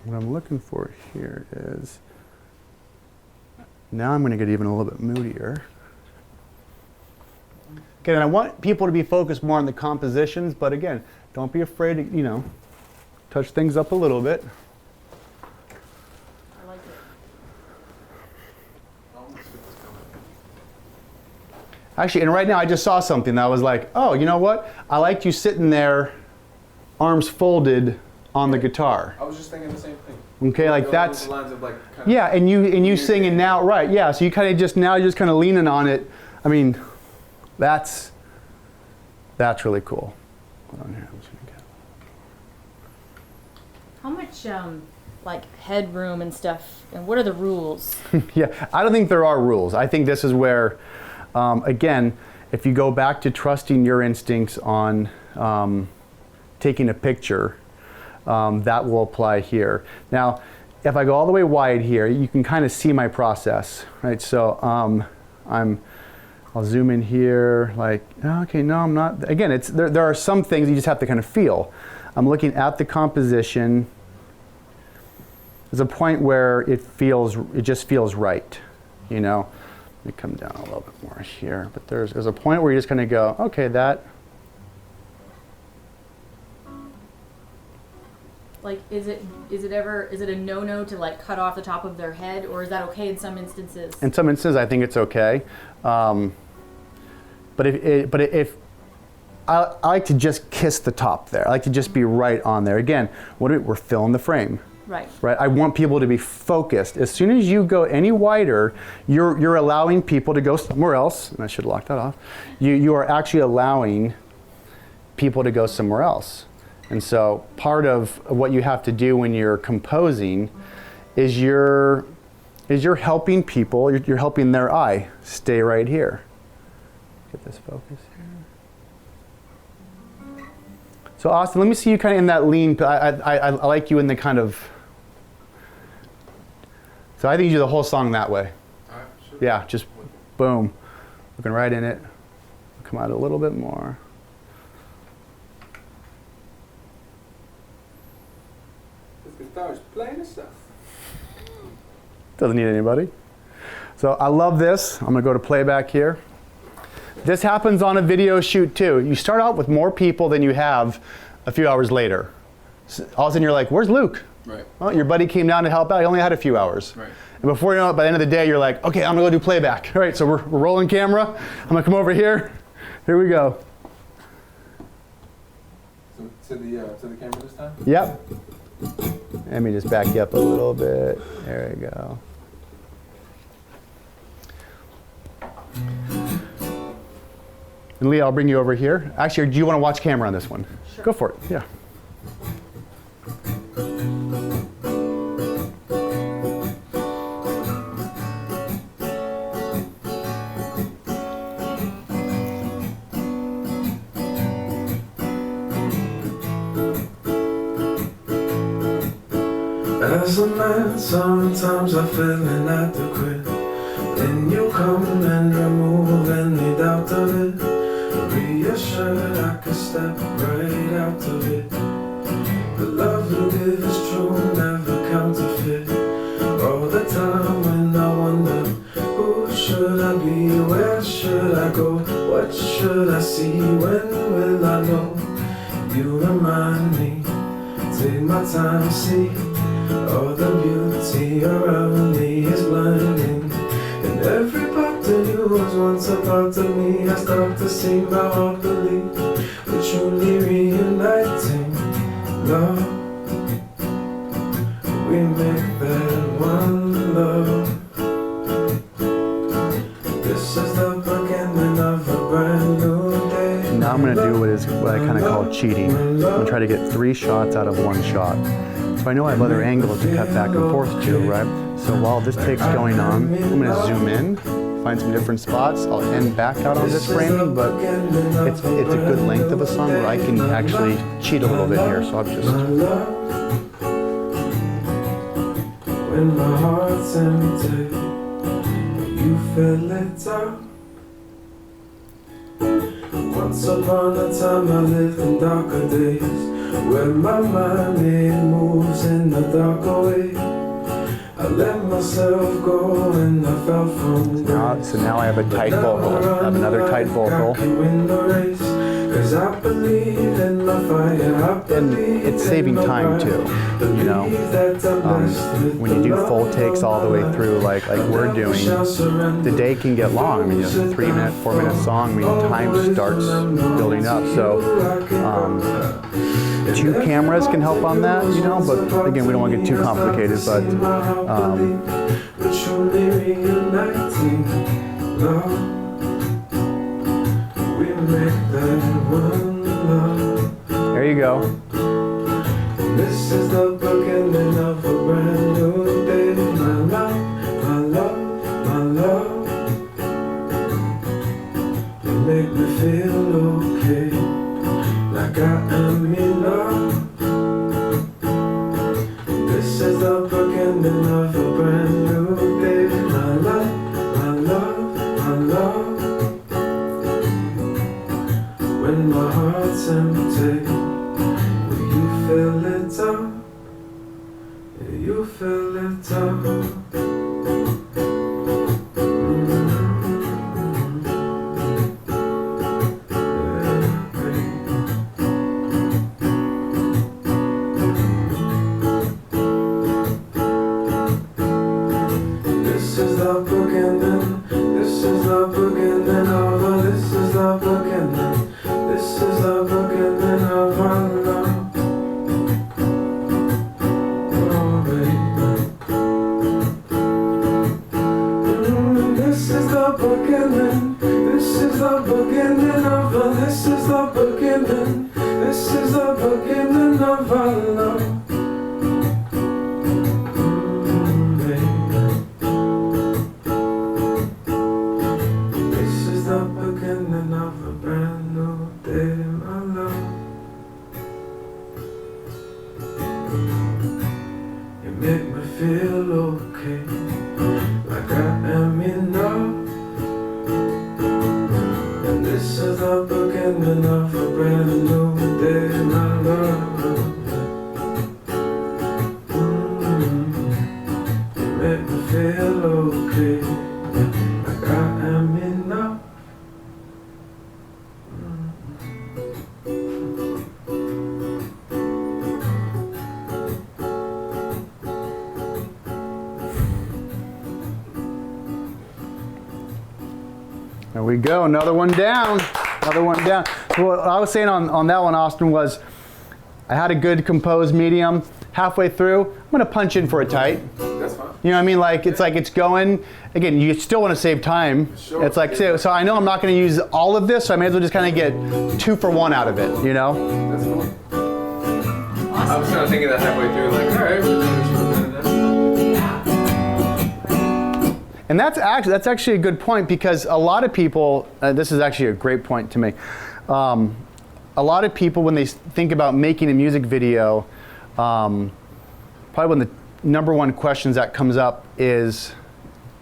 what I'm looking for here is, now I'm going to get even a little bit moodier. Again, and I want people to be focused more on the compositions, but again, don't be afraid to, you know, touch things up a little bit. I like it. Actually, and right now I just saw something that was like, oh, you know what? I liked you sitting there, arms folded on the guitar. I was just thinking the same thing. Okay, like that's, lines of like yeah, and you singing now, right? Yeah, so you kind of just now you're just kind of leaning on it. I mean, that's really cool. Hold on here, I'm just gonna get. How much like headroom and stuff, and what are the rules? Yeah, I don't think there are rules. I think this is where, again, if you go back to trusting your instincts on taking a picture, that will apply here. Now, if I go all the way wide here, you can kind of see my process, right? So I'll zoom in here, like, okay, no, I'm not. Again, there are some things you just have to kind of feel. I'm looking at the composition. There's a point where it just feels right, you know? Let me come down a little bit more here, but there's a point where you just kind of go, okay, that. Like, is it a no-no to like cut off the top of their head, or is that okay in some instances? In some instances, I think it's okay. But if I like to just kiss the top there. I like to just be right on there. Again, we're filling the frame. Right. Right. I want people to be focused. As soon as you go any wider, you're allowing people to go somewhere else. And I should lock that off. You are actually allowing people to go somewhere else. And so part of what you have to do when you're composing is you're helping people, you're helping their eye stay right here. Get this focus here. So Austin, let me see you kind of in that lean. I like you in the kind of, so I think you do the whole song that way. All right, sure. Yeah, just boom. Looking right in it. Come out a little bit more. Guitar's playing itself. Doesn't need anybody. So I love this. I'm gonna go to playback here. This happens on a video shoot too. You start out with more people than you have a few hours later. So all of a sudden you're like, where's Luke? Right. Well, your buddy came down to help out. He only had a few hours. Right. And before you know it, by the end of the day, you're like, okay, I'm gonna go do playback. All right, so we're rolling camera. I'm gonna come over here. Here we go. So to the camera this time? Yep. Let me just back you up a little bit. There we go. And Leah, I'll bring you over here. Actually, do you want to watch camera on this one? Sure. Go for it, yeah. As a man, sometimes I feel inadequate. Then you come and remove any doubt of it. Reassured I can step right out of it. The love you give is true, never counterfeit. All the time when I wonder, who should I be? Where should I go? What should I see? When will I know? You remind me, take my time, see. All the beauty around me is blinding. And every part of you was once a part of me. I start to see my heart believe we're truly reuniting. Love, we make that one love. This is the beginning of a brand new day. Now I'm going to do what I kind of call cheating. I'm going to try to get 3 shots out of 1 shot. So I know I have other angles to cut back and forth to, right? So while this take's going on, I'm going to zoom in, find some different spots. I'll end back out on this framing, but it's a good length of a song where I can actually cheat a little bit here. So I'll just... When my heart's empty, you fill it up. Once upon a time I lived in darker days. When my mind it moves in the dark away, I let myself go and I fell from grace. So now I have a tight vocal. I have another tight vocal. Cause I believe in my fire. And it's saving time too, you know. When you do full takes all the way through, like we're doing, the day can get long. I mean, it's a 3-minute, 4-minute song. I mean, time starts building up. So 2 cameras can help on that, you know. But again, we don't want to get too complicated. But there you go. This is the beginning of a brand new day. My love, my love, my love. You make me feel okay, like I am in love. This is the beginning of a brand new day. My love, my love, my love. When my heart's empty, will you fill it up? Yeah, you fill it up. This is the beginning. This is the beginning of a. This is the beginning. This is the beginning of our love. Oh, baby. This is the beginning. This is the beginning of our. This is the beginning. This is the beginning of our love. This is the beginning of a brand new day, my love. You make me feel okay, like I am enough. And this is the beginning of a brand new day, my love. You make me feel okay, like I am enough. there we go. Another one down. Another one down. So what I was saying on that one, Austin, was I had a good composed medium. Halfway through, I'm going to punch in for a tight. That's fine. You know what I mean? Like it's going. Again, you still want to save time. Sure. It's like so I know I'm not going to use all of this, so I may as well just kind of get 2 for 1 out of it. You know? That's fine. I was kind of thinking that halfway through, like, all right, we're doing this. And that's actually a good point, because a lot of people. This is actually a great point to make. A lot of people, when they think about making a music video, probably one of the number one questions that comes up is,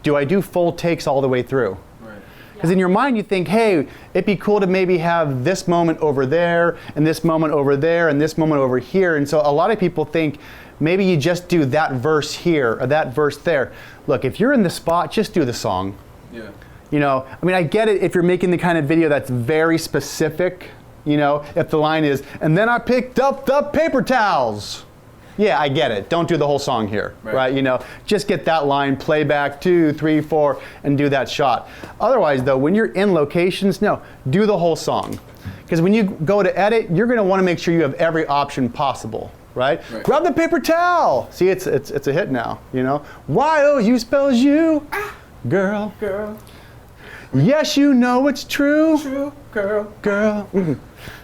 do I do full takes all the way through? Right. Because in your mind you think, hey, it'd be cool to maybe have this moment over there, and this moment over there, and this moment over here. And so a lot of people think maybe you just do that verse here or that verse there. Look, if you're in the spot, just do the song. Yeah. You know, I mean, I get it if you're making the kind of video that's very specific. You know, if the line is, and then I picked up the paper towels. Yeah, I get it. Don't do the whole song here, right? You know, just get that line, play back 2, 3, 4, and do that shot. Otherwise, though, when you're in locations, no, do the whole song. Because when you go to edit, you're going to want to make sure you have every option possible, right? Grab the paper towel. See, it's a hit now, you know. Y-O-U spells you, girl. Girl. Yes, you know it's true. True, girl. Girl.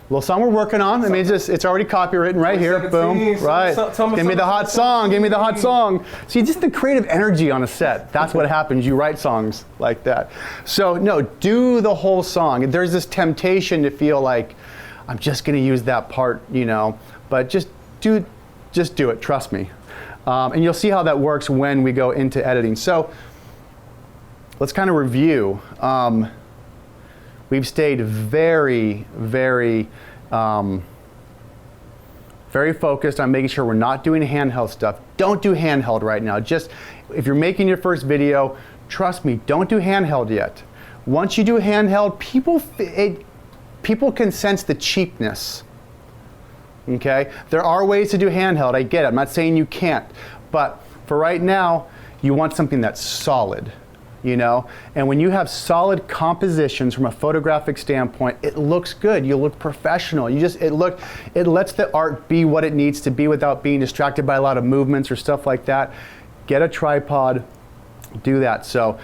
Little song we're working on. I mean, it's already copywritten right here. Boom. Right. Give me the hot song. Give me the hot song. See, just the creative energy on a set. That's what happens. You write songs like that. So no, do the whole song. There's this temptation to feel like I'm just going to use that part, you know. But just do it. Trust me. And you'll see how that works when we go into editing. So let's kind of review. We've stayed very, very very focused on making sure we're not doing handheld stuff. Don't do handheld right now. Just, if you're making your first video, trust me, don't do handheld yet. Once you do handheld, people can sense the cheapness. Okay? There are ways to do handheld, I get it. I'm not saying you can't. But for right now, you want something that's solid, you know? And when you have solid compositions from a photographic standpoint, it looks good. You look professional. It lets the art be what it needs to be without being distracted by a lot of movements or stuff like that. Get a tripod, do that. So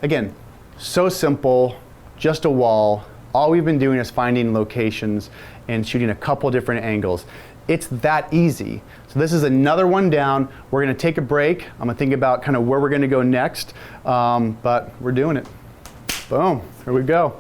again, so simple, just a wall. All we've been doing is finding locations and shooting a couple different angles. It's that easy. So this is another one down. We're gonna take a break. I'm gonna think about kind of where we're gonna go next, but we're doing it. Boom, here we go.